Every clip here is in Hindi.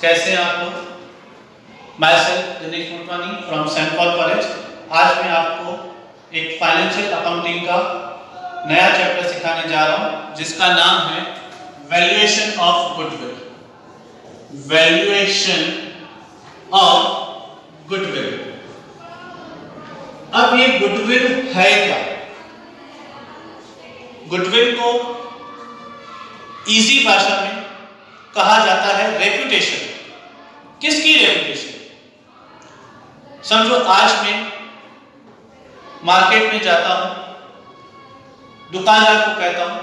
कैसे हैं आप लोग? Myself Dinesh Motwani from Saint Paul College. आज मैं आपको एक फाइनेंशियल अकाउंटिंग का नया चैप्टर सिखाने जा रहा हूं जिसका नाम है valuation of goodwill. Valuation of goodwill. अब ये गुडविल है क्या? गुडविल को इजी भाषा में कहा जाता है रेपुटेशन। किसकी रेपुटेशन? समझो आज मैं मार्केट में जाता हूं, दुकानदार को कहता हूं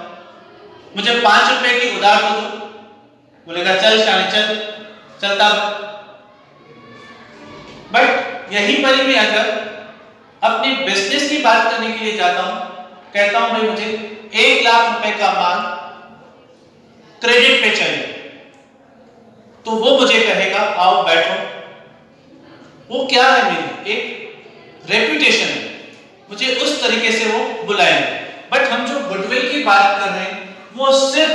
मुझे 5 रुपए की उधार दो। बोलेगा चल शाने चल, चलता। बट यहीं पर ही मैं अगर अपने बिजनेस की बात करने के लिए जाता हूं, कहता हूं भाई मुझे 1 लाख रुपए का माल क्रेडिट पे चाहिए, तो वो मुझे कहेगा आओ बैठो। वो क्या है? मेरी एक रेपुटेशन है, मुझे उस तरीके से वो बुलाएंगे। बट हम जो गुडविल की बात कर रहे हैं वो सिर्फ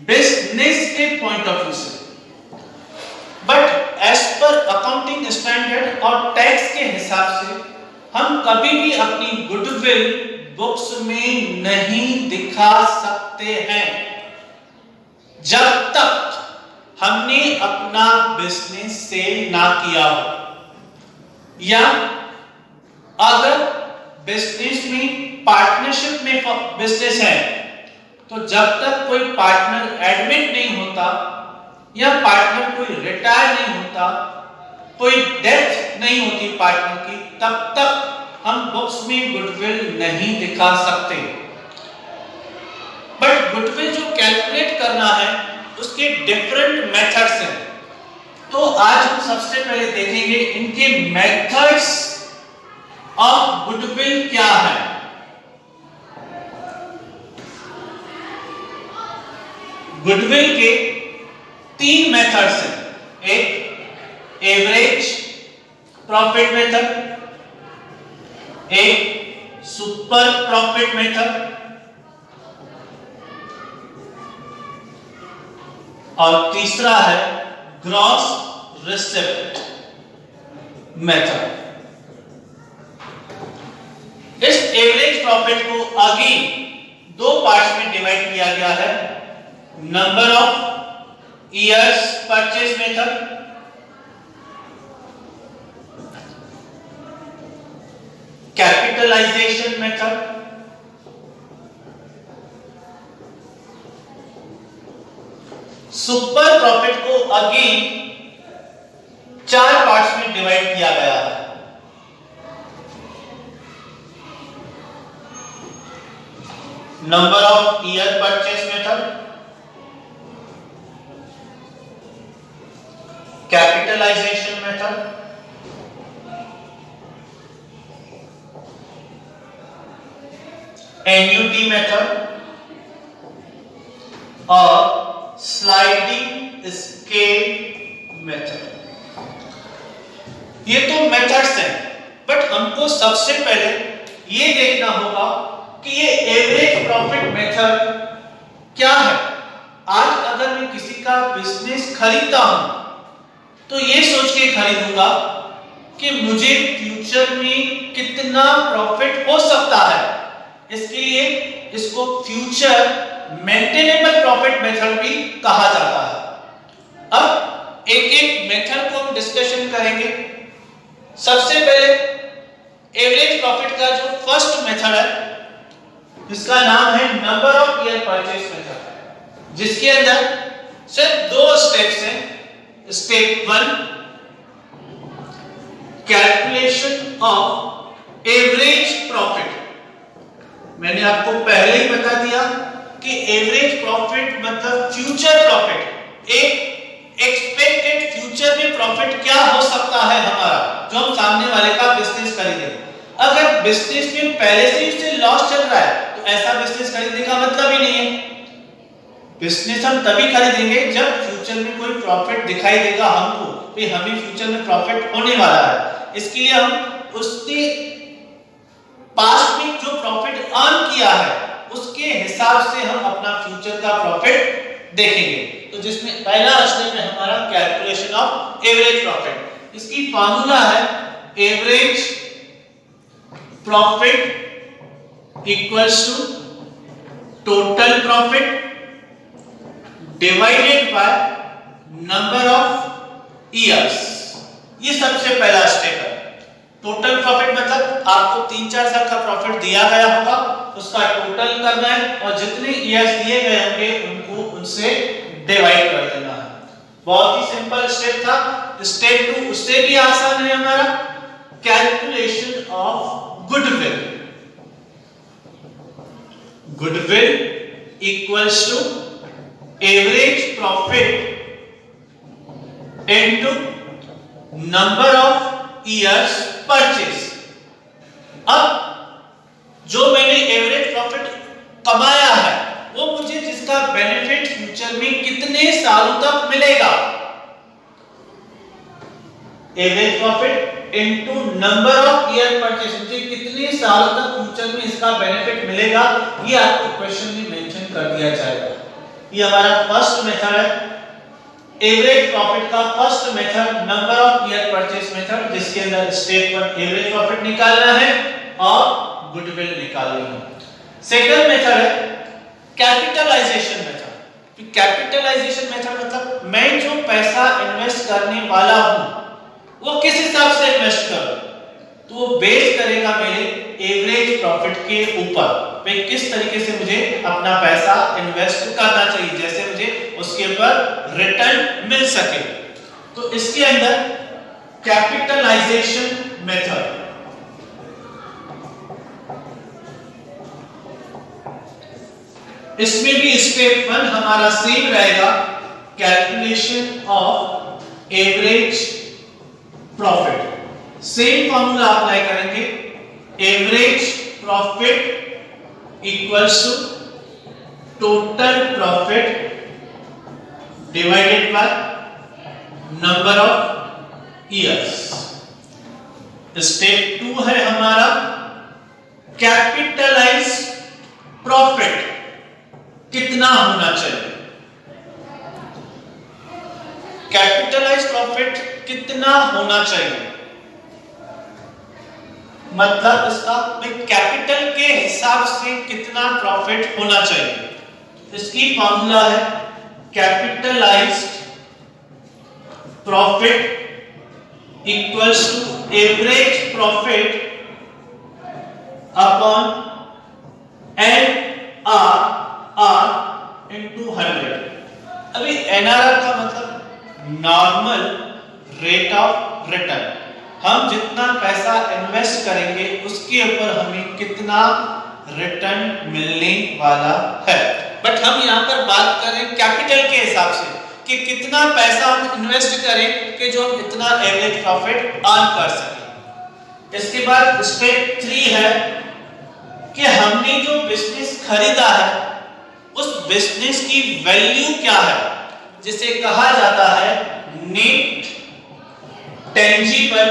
बिजनेस के पॉइंट ऑफ व्यू से। But as per accounting standard और टैक्स के हिसाब से हम कभी भी अपनी गुडविल बुक्स में नहीं दिखा सकते हैं जब तक हमने अपना बिजनेस सेल ना किया हो, या अगर बिजनेस में पार्टनरशिप में बिजनेस है तो जब तक कोई पार्टनर एडमिट नहीं होता या पार्टनर कोई रिटायर नहीं होता, कोई डेथ नहीं होती पार्टनर की, तब तक हम बुक्स में गुडविल नहीं दिखा सकते। बट गुडविल जो कैलकुलेट करना है उसके डिफरेंट मेथड्स हैं। तो आज हम सबसे पहले देखेंगे इनके मेथड्स ऑफ गुडविल क्या है। गुडविल के 3 मेथड्स हैं। एक एवरेज प्रॉफिट मेथड, एक सुपर प्रॉफिट मेथड और तीसरा है ग्रॉस रिसिप्ट मेथड। इस एवरेज प्रॉफिट को अगेन 2 पार्ट्स में डिवाइड किया गया है। Number of years purchase method, capitalisation method, super profit को अगेन 4 पार्ट्स में डिवाइड किया गया है। Number of year purchase method, capitalisation method, annuity method और स्लाइडिंग स्केल मेथड। ये तो मेथड्स हैं, बट हमको सबसे पहले ये देखना होगा कि ये एवरेज प्रॉफिट मेथड क्या है। आज अगर मैं किसी का बिजनेस खरीदता हूं तो ये सोच के खरीदूंगा कि मुझे फ्यूचर में कितना प्रॉफिट हो सकता है। इसके लिए इसको फ्यूचर मेंटेनेबल प्रॉफिट मेथड भी कहा जाता है। अब एक एक मेथड को हम डिस्कशन करेंगे। सबसे पहले एवरेज प्रॉफिट का जो फर्स्ट मेथड है इसका नाम है number of year purchase method, जिसके अंदर सिर्फ 2 स्टेप्स हैं। Step 1 calculation of average profit. मैंने आपको पहले ही बता दिया कि एवरेज प्रॉफिट मतलब फ्यूचर प्रॉफिट। एक एक्सपेक्टेड फ्यूचर में प्रॉफिट क्या हो सकता है हमारा, जो हम सामने वाले का बिजनेस खरीदें। अगर बिजनेस में पहले से उससे लॉस चल रहा है तो ऐसा बिजनेस खरीदने का मतलब ही नहीं है। बिजनेस हम तभी खरीदेंगे जब फ्यूचर में कोई प्रॉफिट दिखाई देगा हमको कि हमें फ्यूचर में प्रॉफिट होने वाला है। इसके लिए हम उसने पास्ट में जो प्रॉफिट अर्न किया है उसके हिसाब से हम अपना फ्यूचर का प्रॉफिट देखेंगे। तो जिसमें पहला स्टेप है हमारा कैलकुलेशन ऑफ एवरेज प्रॉफिट। इसकी फार्मूला है average profit equals to total profit divided by number of years. ये सबसे पहला स्टेप है। टोटल प्रॉफिट मतलब आपको 3-4 साल का प्रॉफिट दिया गया होगा, उसका टोटल करना है और जितने ईयर्स दिए गए होंगे उनको उनसे डिवाइड कर देना है। बहुत ही सिंपल स्टेप था। स्टेप 2 उससे भी आसान है हमारा, calculation of goodwill. Goodwill equals to average profit into number of years purchase. अब जो मैंने एवरेज प्रॉफिट कमाया है वो मुझे जिसका बेनिफिट फ्यूचर में कितने सालों तक मिलेगा, average profit into number of year purchase, मुझे कितने सालों तक फ्यूचर में इसका बेनिफिट मिलेगा, ये आपको क्वेश्चन में मेंशन कर दिया जाएगा। ये हमारा फर्स्ट मेथड है एवरेज प्रॉफिट का। First method number of year purchase method, जिसके अंदर स्टेप 1 एवरेज प्रॉफिट निकालना है और गुडविल निकालनी है। सेकंड मेथड है कैपिटलाइजेशन मेथड। कैपिटलाइजेशन मेथड मतलब मैं जो पैसा इन्वेस्ट करने वाला हूं वो किस हिसाब से इन्वेस्ट करूं, तो वो बेस करेगा मेरे एवरेज प्रॉफिट के ऊपर। मैं किस तरीके से मुझे अपना पैसा इन्वेस्ट करना चाहिए, जैसे मुझे उसके ऊपर रिटर्न मिल सके। तो इसके अंदर कैपिटलाइजेशन मेथड, इसमें भी स्टेप 1 हमारा सेम रहेगा, calculation of average profit. Same formula apply करेंगे, average profit equals to total profit divided by number of years. Step 2 है हमारा कैपिटलाइज प्रॉफिट कितना होना चाहिए। कैपिटलाइज प्रॉफिट कितना होना चाहिए मतलब इसका कैपिटल के हिसाब से कितना प्रॉफिट होना चाहिए। इसकी फॉर्मूला है capitalised profit equals to average profit upon NRR into 100। अभी NRR का मतलब नॉर्मल रेट ऑफ रिटर्न। हम जितना पैसा इन्वेस्ट करेंगे उसके ऊपर हमें कितना रिटर्न मिलने वाला है। बट हम यहाँ पर बात करें कैपिटल के हिसाब से कि कितना पैसा हम इन्वेस्ट करें कि जो हम इतना एवरेज प्रॉफिट अर्न कर सकें। इसके बाद स्टेप 3 है कि हमने जो बिजनेस खरीदा है उस बिजनेस की वैल्यू क्या है, जिसे कहा जाता है net tangible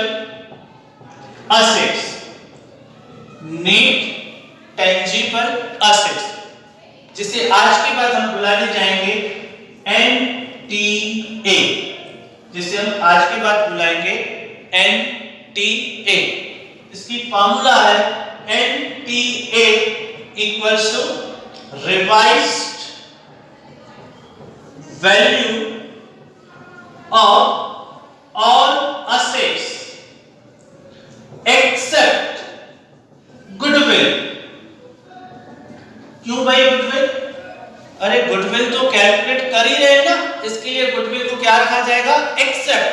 assets. Net tangible assets, जिसे आज के बाद हम बुलाने जाएंगे NTA, जिसे हम आज के बाद बुलाएंगे NTA। इसकी फॉर्मूला है NTA equals to revised value of all assets except goodwill. क्यों भाई गुडविल? अरे गुडविल तो कैलकुलेट कर ही रहे हैं ना, इसके लिए गुडविल को क्या रखा जाएगा? Except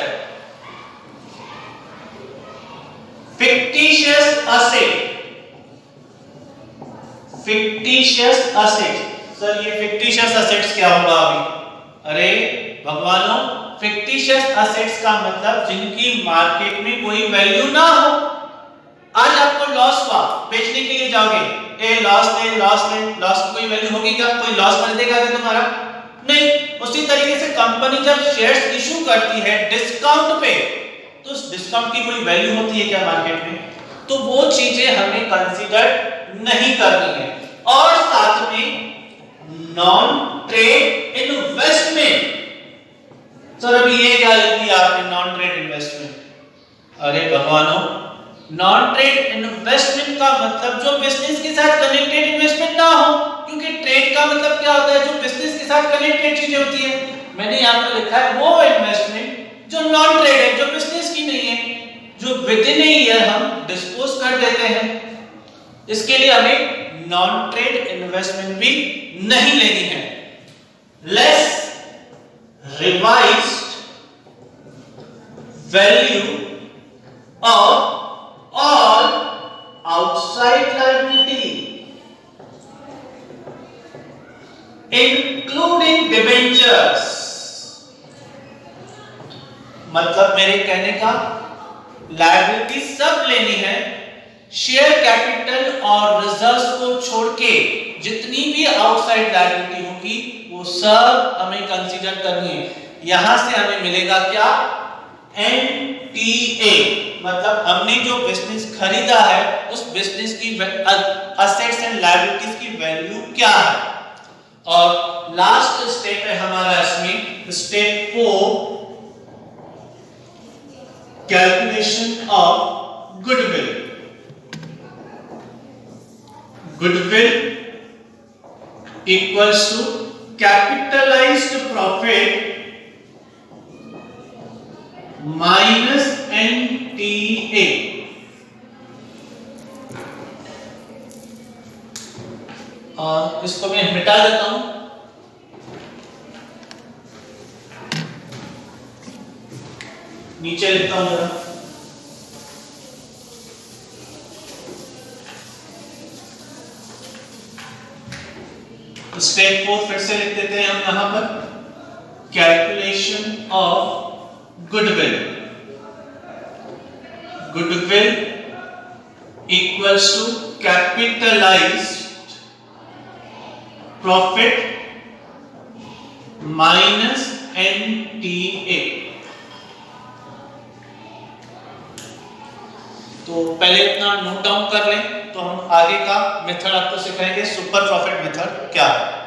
fictitious asset. Fictitious asset, sir ये फिक्टिशियस असेट्स क्या होगा अभी? अरे भगवानों, फिक्टिशियस असेट्स का मतलब जिनकी मार्केट में कोई वैल्यू ना हो। आज आपको लॉस हुआ, बेचने के लिए जाओगे, ए लॉस ले लॉस ले, लॉस की कोई वैल्यू होगी क्या? कोई लॉस खरीदेगा क्या तुम्हारा? नहीं। उसी तरीके से कंपनी जब शेयर्स इशू करती है डिस्काउंट पे, तो उस डिस्काउंट की कोई वैल्यू होती है क्या मार्केट में? तो वो चीजें हमें कंसीडर नहीं करनी है। और साथ में नॉन ट्रेड इन्वेस्टमेंट, सर अभी ये क्या लिख दिया आपने नॉन ट्रेड इन्वेस्टमेंट? अरे भगवानों, नॉन ट्रेड इन्वेस्टमेंट का मतलब जो बिजनेस के साथ कनेक्टेड इन्वेस्टमेंट ना हो, क्योंकि ट्रेड का मतलब क्या होता है? जो बिजनेस के साथ कनेक्टेड चीजें होती है। मैंने यहाँ पे लिखा है वो इन्वेस्टमेंट जो नॉन ट्रेड है, जो बिजनेस की नहीं है, जो विद इन ईयर हम डिस्पोज कर देते हैं। इसके लिए हमें नॉन ट्रेड इन्वेस्टमेंट भी नहीं लेनी है। Less revised value of all outside liability including debentures। मतलब मेरे कहने का लायबिलिटी सब लेनी है, शेयर कैपिटल और रिजर्व्स को छोड़ के जितनी भी आउटसाइड लायबिलिटी होगी वो सब हमें कंसीडर करनी है। यहां से हमें मिलेगा क्या? NTA, मतलब हमने जो बिजनेस खरीदा है उस बिजनेस की असेट्स एंड लायबिलिटीज की वैल्यू क्या है। और लास्ट स्टेप है हमारा इसमें, step 4, calculation of goodwill. Goodwill equals to capitalised profit minus NTA। और इसको मैं मिटा देता हूं। नीचे लिखता हूं जरा। स्टेप 4 फिर से लिख देते हैं हम यहां पर, calculation of goodwill। goodwill equals to capitalized profit minus NTA। तो पहले इतना नोट डाउन कर लें, तो हम आगे का मेथड आपको सिखाएंगे। सुपर प्रॉफिट मेथड क्या है।